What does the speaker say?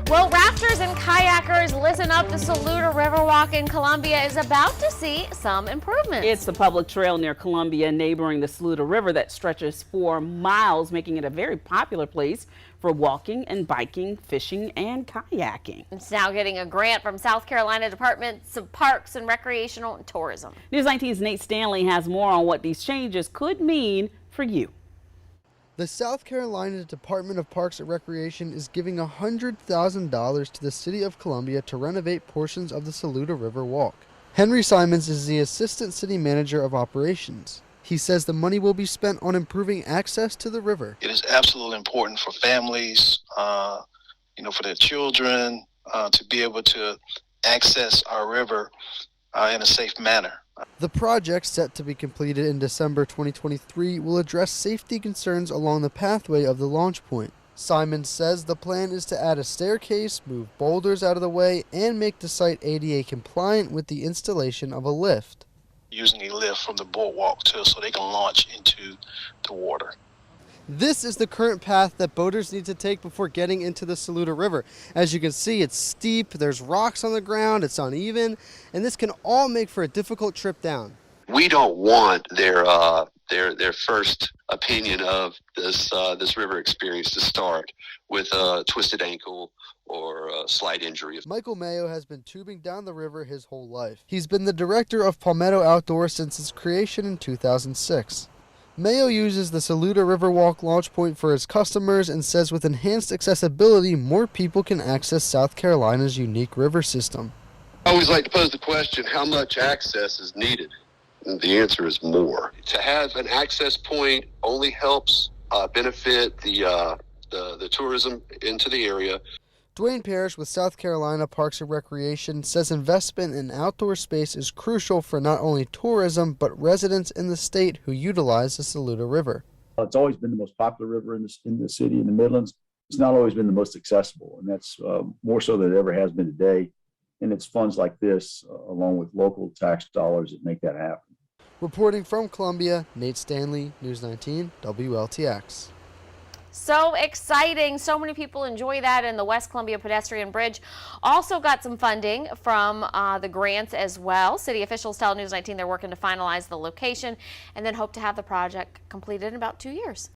Well, rafters and kayakers, listen up. The Saluda Riverwalk in Columbia is about to see some improvements. It's a public trail near Columbia, neighboring the Saluda River that stretches 4 miles, making it a very popular place for walking and biking, fishing, and kayaking. It's now getting a grant from South Carolina Departments of Parks and Recreational and Tourism. News 19's Nate Stanley has more on what these changes could mean for you. The South Carolina Department of Parks and Recreation is giving $100,000 to the City of Columbia to renovate portions of the Saluda Riverwalk. Henry Simons is the Assistant City Manager of Operations. He says the money will be spent on improving access to the river. It is absolutely important for families, for their children, to be able to access our river in a safe manner. The project, set to be completed in December 2023, will address safety concerns along the pathway of the launch point. Simons says the plan is to add a staircase, move boulders out of the way, and make the site ADA compliant with the installation of a lift. Using a lift from the boardwalk so they can launch into the water. This is the current path that boaters need to take before getting into the Saluda River. As you can see, it's steep, there's rocks on the ground, it's uneven, and this can all make for a difficult trip down. We don't want their first opinion of this river experience to start with a twisted ankle or a slight injury. Michael Mayo has been tubing down the river his whole life. He's been the director of Palmetto Outdoors since its creation in 2006. Mayo uses the Saluda Riverwalk launch point for his customers and says with enhanced accessibility, more people can access South Carolina's unique river system. I always like to pose the question, how much access is needed? And the answer is more. To have an access point only helps benefit the tourism into the area. Dwayne Parrish with South Carolina Parks and Recreation says investment in outdoor space is crucial for not only tourism, but residents in the state who utilize the Saluda River. It's always been the most popular river in the city, in the Midlands. It's not always been the most accessible, and that's more so than it ever has been today. And it's funds like this, along with local tax dollars, that make that happen. Reporting from Columbia, Nate Stanley, News 19, WLTX. So exciting. So many people enjoy that, and the West Columbia Pedestrian Bridge also got some funding from the grants as well. City officials tell News 19 they're working to finalize the location and then hope to have the project completed in about 2 years.